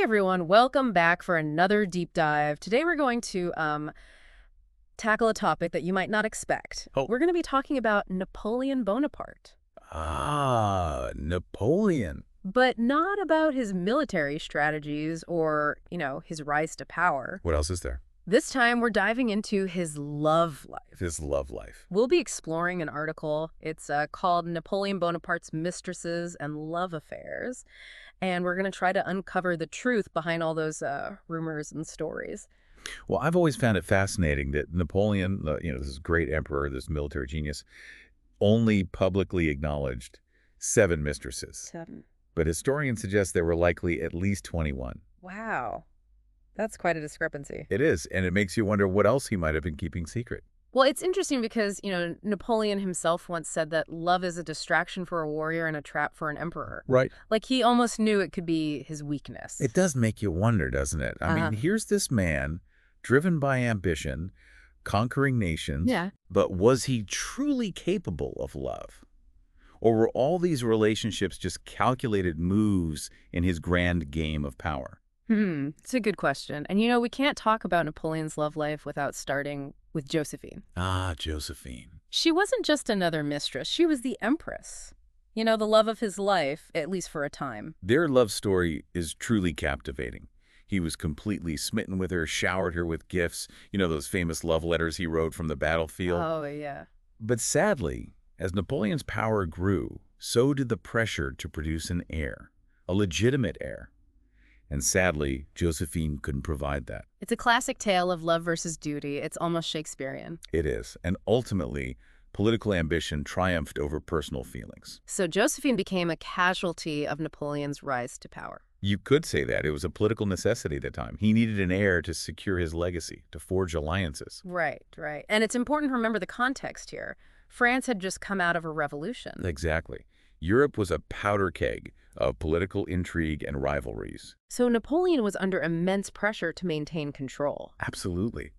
Hey everyone, welcome back for another deep dive. Today we're going to tackle a topic that you might not expect. Oh, We're going to be talking about Napoleon Bonaparte, Napoleon. but not about his military strategies or, his rise to power. What else is there? This time we're diving into his love life. His love life. We'll be exploring an article. It's called Napoleon Bonaparte's Mistresses and Love Affairs. And we're going to try to uncover the truth behind all those rumors and stories. Well, I've always found it fascinating that Napoleon, this great emperor, this military genius, only publicly acknowledged 7 mistresses. 7. But historians suggest there were likely at least 21. Wow. That's quite a discrepancy. It is, and it makes you wonder what else he might have been keeping secret. Well, it's interesting because, Napoleon himself once said that love is a distraction for a warrior and a trap for an emperor. Right. Like he almost knew it could be his weakness. It does make you wonder, doesn't it? I mean, here's this man driven by ambition, conquering nations. Yeah. But was he truly capable of love? Or were all these relationships just calculated moves in his grand game of power? It's a good question. And, we can't talk about Napoleon's love life without starting with Josephine. Ah, Josephine. She wasn't just another mistress. She was the empress. The love of his life, at least for a time. Their love story is truly captivating. He was completely smitten with her, showered her with gifts, those famous love letters he wrote from the battlefield. Oh, yeah. But sadly, as Napoleon's power grew, so did the pressure to produce an heir, a legitimate heir. And sadly, Josephine couldn't provide that. It's a classic tale of love versus duty. It's almost Shakespearean. It is. And ultimately, political ambition triumphed over personal feelings. So Josephine became a casualty of Napoleon's rise to power. You could say that. It was a political necessity at the time. He needed an heir to secure his legacy, to forge alliances. Right, right. And it's important to remember the context here. France had just come out of a revolution. Exactly. Europe was a powder keg of political intrigue and rivalries. So Napoleon was under immense pressure to maintain control. Absolutely.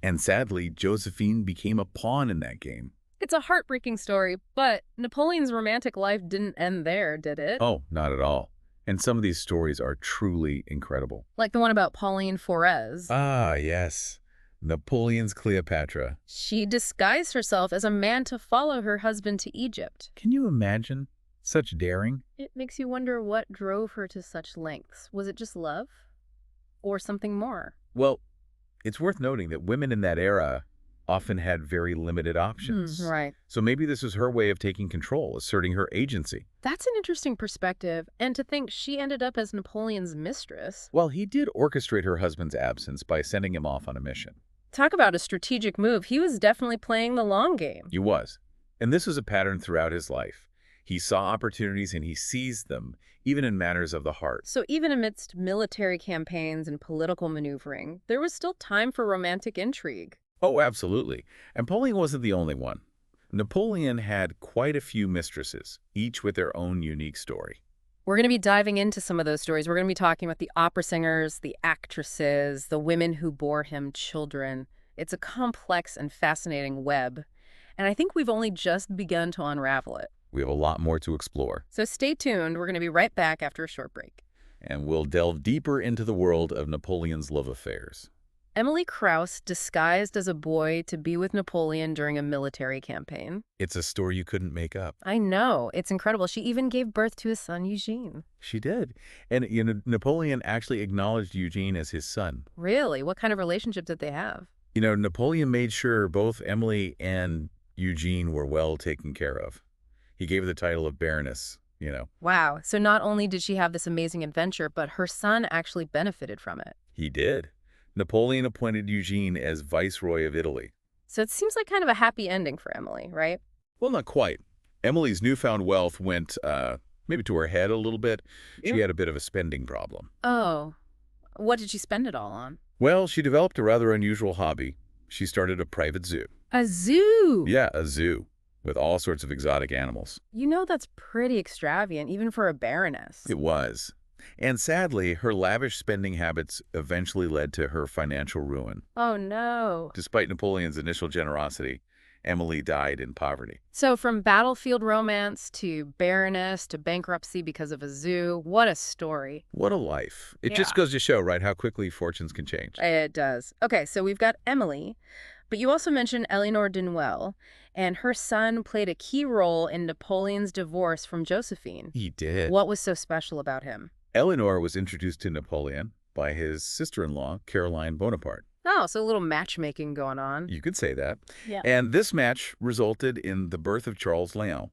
And sadly, Josephine became a pawn in that game. It's a heartbreaking story, but Napoleon's romantic life didn't end there, did it? Oh, not at all. And some of these stories are truly incredible. Like the one about Pauline Forez. Ah, yes. Napoleon's Cleopatra. She disguised herself as a man to follow her husband to Egypt. Can you imagine such daring? It makes you wonder what drove her to such lengths. Was it just love? Or something more? Well, it's worth noting that women in that era often had very limited options. Right. So maybe this was her way of taking control, asserting her agency. That's an interesting perspective. And to think she ended up as Napoleon's mistress. Well, he did orchestrate her husband's absence by sending him off on a mission. Talk about a strategic move. He was definitely playing the long game. He was. And this was a pattern throughout his life. He saw opportunities and he seized them, even in matters of the heart. So even amidst military campaigns and political maneuvering, there was still time for romantic intrigue. Oh, absolutely. And Napoleon wasn't the only one. Napoleon had quite a few mistresses, each with their own unique story. We're going to be diving into some of those stories. We're going to be talking about the opera singers, the actresses, the women who bore him children. It's a complex and fascinating web. And I think we've only just begun to unravel it. We have a lot more to explore. So stay tuned. We're going to be right back after a short break. And we'll delve deeper into the world of Napoleon's love affairs. Emily Krauss disguised as a boy to be with Napoleon during a military campaign. It's a story you couldn't make up. I know. It's incredible. She even gave birth to his son, Eugene. She did. And Napoleon actually acknowledged Eugene as his son. Really? What kind of relationship did they have? Napoleon made sure both Emily and Eugene were well taken care of. He gave her the title of Baroness, Wow. So not only did she have this amazing adventure, but her son actually benefited from it. He did. Napoleon appointed Eugene as Viceroy of Italy. So it seems like kind of a happy ending for Emily, right? Well, not quite. Emily's newfound wealth went maybe to her head a little bit. She had a bit of a spending problem. Oh. What did she spend it all on? Well, she developed a rather unusual hobby. She started a private zoo. A zoo? Yeah, a zoo, with all sorts of exotic animals. That's pretty extravagant, even for a baroness. It was. And sadly, her lavish spending habits eventually led to her financial ruin. Oh, no. Despite Napoleon's initial generosity, Emily died in poverty. So from battlefield romance to barrenness to bankruptcy because of a zoo, what a story. What a life. It Yeah. just goes to show, right, how quickly fortunes can change. It does. Okay, so we've got Emily, but you also mentioned Eleanor Denwell, and her son played a key role in Napoleon's divorce from Josephine. He did. What was so special about him? Eleanor was introduced to Napoleon by his sister-in-law, Caroline Bonaparte. Oh, so a little matchmaking going on. You could say that. Yeah. And this match resulted in the birth of Charles Léon,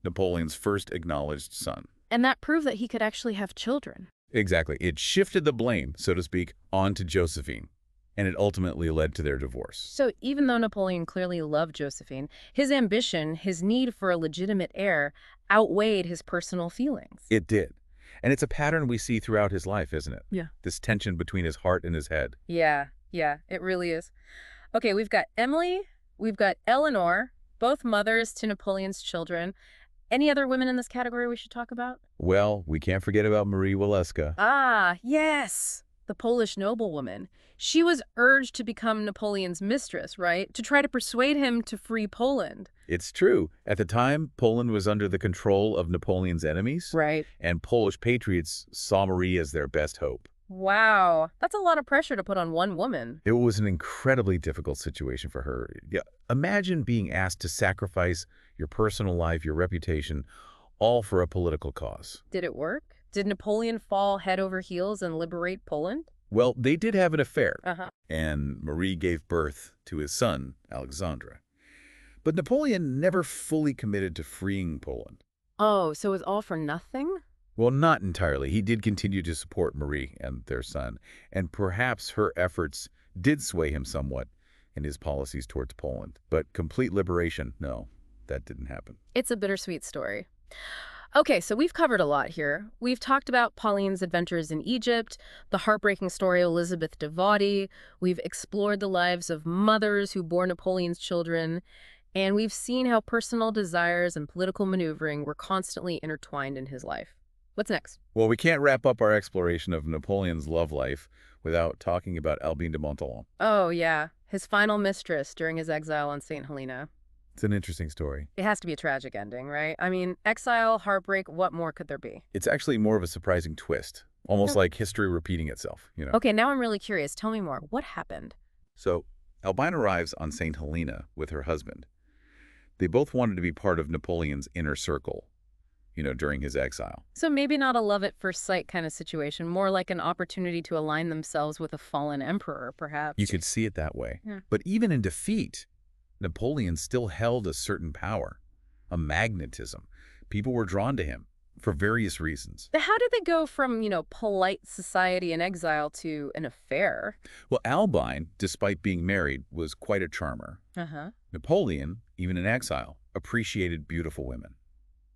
Napoleon's first acknowledged son. And that proved that he could actually have children. Exactly. It shifted the blame, so to speak, onto Josephine, and it ultimately led to their divorce. So even though Napoleon clearly loved Josephine, his ambition, his need for a legitimate heir, outweighed his personal feelings. It did. And it's a pattern we see throughout his life, isn't it? Yeah. This tension between his heart and his head. Yeah, it really is. Okay, we've got Emily, we've got Eleanor, both mothers to Napoleon's children. Any other women in this category we should talk about? Well, we can't forget about Marie Waleska. Ah, yes, the Polish noblewoman. She was urged to become Napoleon's mistress, right? To try to persuade him to free Poland. It's true. At the time, Poland was under the control of Napoleon's enemies, Right. and Polish patriots saw Marie as their best hope. Wow, that's a lot of pressure to put on one woman. It was an incredibly difficult situation for her. Yeah, imagine being asked to sacrifice your personal life, your reputation, all for a political cause. Did it work? Did Napoleon fall head over heels and liberate Poland? Well, they did have an affair, Uh-huh. and Marie gave birth to his son, Alexandre. But Napoleon never fully committed to freeing Poland. Oh, so it was all for nothing? Well, not entirely. He did continue to support Marie and their son, and perhaps her efforts did sway him somewhat in his policies towards Poland. But complete liberation, no, that didn't happen. It's a bittersweet story. Okay, so we've covered a lot here. We've talked about Pauline's adventures in Egypt, the heartbreaking story of Elizabeth de Vaudy. We've explored the lives of mothers who bore Napoleon's children. And we've seen how personal desires and political maneuvering were constantly intertwined in his life. What's next? Well, we can't wrap up our exploration of Napoleon's love life without talking about Albine de Montalon. Oh, yeah. His final mistress during his exile on St. Helena. It's an interesting story. It has to be a tragic ending, right? I mean, exile, heartbreak, what more could there be? It's actually more of a surprising twist, almost like history repeating itself, you know. Okay, now I'm really curious. Tell me more. What happened? So, Albine arrives on St. Helena with her husband. They both wanted to be part of Napoleon's inner circle, during his exile. So maybe not a love at first sight kind of situation, more like an opportunity to align themselves with a fallen emperor, perhaps. You could see it that way. Yeah. But even in defeat, Napoleon still held a certain power, a magnetism. People were drawn to him for various reasons. But how did they go from, polite society in exile to an affair? Well, Albine, despite being married, was quite a charmer. Uh-huh. Napoleon, even in exile, appreciated beautiful women.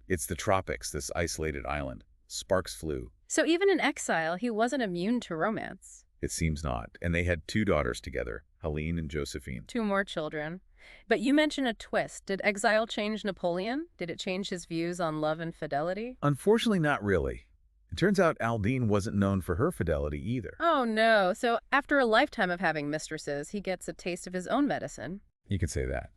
It's the tropics, this isolated island. Sparks flew. So even in exile, he wasn't immune to romance. It seems not. And they had 2 daughters together, Helene and Josephine. 2 more children. But you mentioned a twist. Did exile change Napoleon? Did it change his views on love and fidelity? Unfortunately, not really. It turns out Albine wasn't known for her fidelity either. Oh, no. So after a lifetime of having mistresses, he gets a taste of his own medicine. You could say that.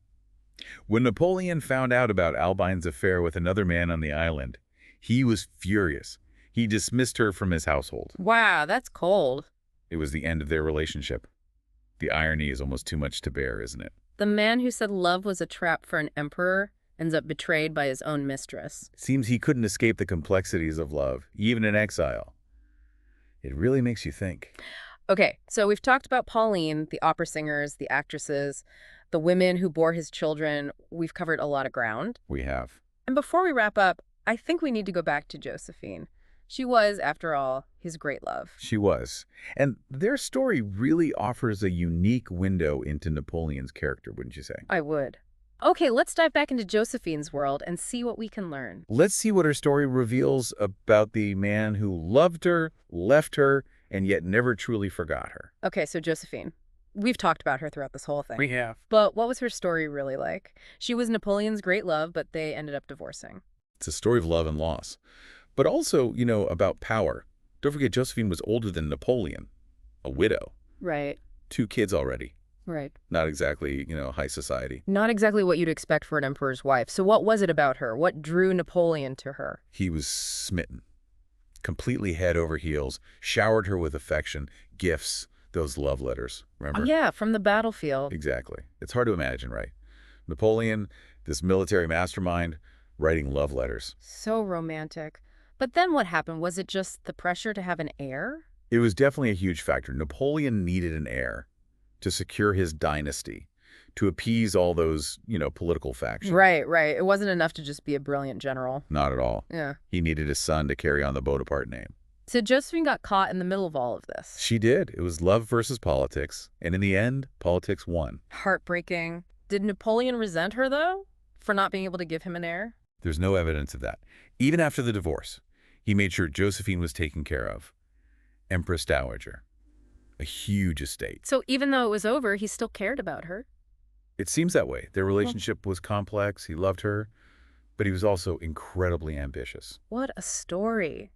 When Napoleon found out about Albine's affair with another man on the island, he was furious. He dismissed her from his household. Wow, that's cold. It was the end of their relationship. The irony is almost too much to bear, isn't it? The man who said love was a trap for an emperor ends up betrayed by his own mistress. Seems he couldn't escape the complexities of love, even in exile. It really makes you think. Okay, so we've talked about Pauline, the opera singers, the actresses, the women who bore his children. We've covered a lot of ground. We have. And before we wrap up, I think we need to go back to Josephine. She was, after all, his great love. She was. And their story really offers a unique window into Napoleon's character, wouldn't you say? I would. Okay, let's dive back into Josephine's world and see what we can learn. Let's see what her story reveals about the man who loved her, left her, and yet never truly forgot her. Okay, so Josephine. We've talked about her throughout this whole thing. We have. But what was her story really like? She was Napoleon's great love, but they ended up divorcing. It's a story of love and loss. But also, about power. Don't forget, Josephine was older than Napoleon, a widow. Right. 2 kids already. Right. Not exactly, high society. Not exactly what you'd expect for an emperor's wife. So what was it about her? What drew Napoleon to her? He was smitten, completely head over heels, showered her with affection, gifts, those love letters, Oh, remember? yeah, from the battlefield. Exactly. It's hard to imagine, right? Napoleon, this military mastermind, writing love letters. So romantic. But then what happened? Was it just the pressure to have an heir? It was definitely a huge factor. Napoleon needed an heir to secure his dynasty, to appease all those, political factions. Right, right. It wasn't enough to just be a brilliant general. Not at all. Yeah. He needed his son to carry on the Bonaparte name. So Josephine got caught in the middle of all of this. She did. It was love versus politics. And in the end, politics won. Heartbreaking. Did Napoleon resent her, though, for not being able to give him an heir? There's no evidence of that. Even after the divorce, he made sure Josephine was taken care of. Empress Dowager. A huge estate. So even though it was over, he still cared about her. It seems that way. Their relationship was complex. He loved her, but he was also incredibly ambitious. What a story.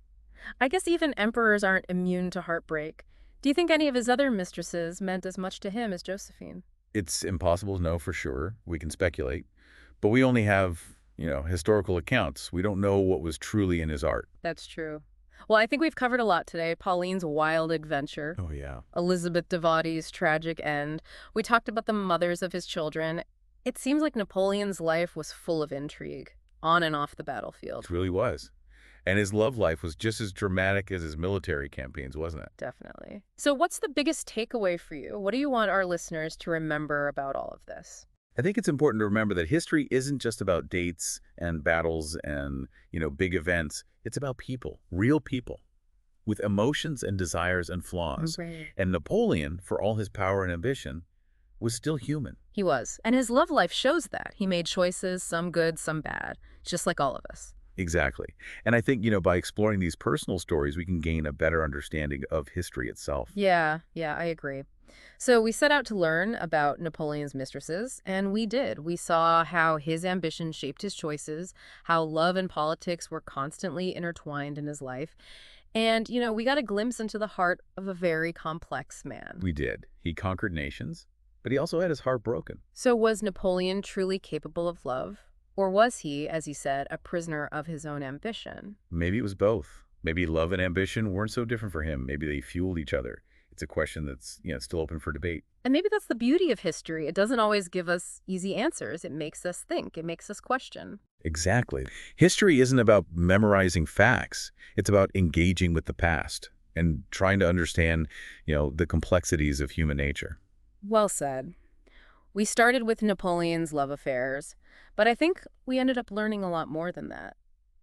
I guess even emperors aren't immune to heartbreak. Do you think any of his other mistresses meant as much to him as Josephine? It's impossible to know for sure. We can speculate. But we only have, historical accounts. We don't know what was truly in his art. That's true. Well, I think we've covered a lot today. Pauline's wild adventure, Oh, yeah. Elizabeth Devotti's tragic end. We talked about the mothers of his children. It seems like Napoleon's life was full of intrigue, on and off the battlefield. It really was. And his love life was just as dramatic as his military campaigns, wasn't it? Definitely. So what's the biggest takeaway for you? What do you want our listeners to remember about all of this? I think it's important to remember that history isn't just about dates and battles and, big events. It's about people, real people, with emotions and desires and flaws. Right. And Napoleon, for all his power and ambition, was still human. He was. And his love life shows that. He made choices, some good, some bad, just like all of us. Exactly. And I think, by exploring these personal stories, we can gain a better understanding of history itself. Yeah, I agree. So we set out to learn about Napoleon's mistresses, and we did. We saw how his ambition shaped his choices, how love and politics were constantly intertwined in his life. And, we got a glimpse into the heart of a very complex man. We did. He conquered nations, but he also had his heart broken. So was Napoleon truly capable of love? Or was he, as he said, a prisoner of his own ambition? Maybe it was both. Maybe love and ambition weren't so different for him. Maybe they fueled each other. It's a question that's, still open for debate. And maybe that's the beauty of history. It doesn't always give us easy answers. It makes us think. It makes us question. Exactly. History isn't about memorizing facts. It's about engaging with the past and trying to understand, the complexities of human nature. Well said. We started with Napoleon's love affairs, but I think we ended up learning a lot more than that.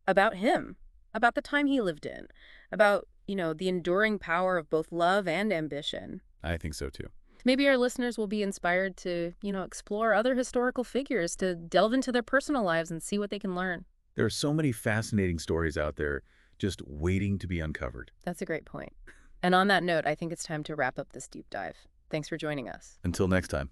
About him, about the time he lived in, about, the enduring power of both love and ambition. I think so, too. Maybe our listeners will be inspired to, explore other historical figures, to delve into their personal lives and see what they can learn. There are so many fascinating stories out there just waiting to be uncovered. That's a great point. And on that note, I think it's time to wrap up this deep dive. Thanks for joining us. Until next time.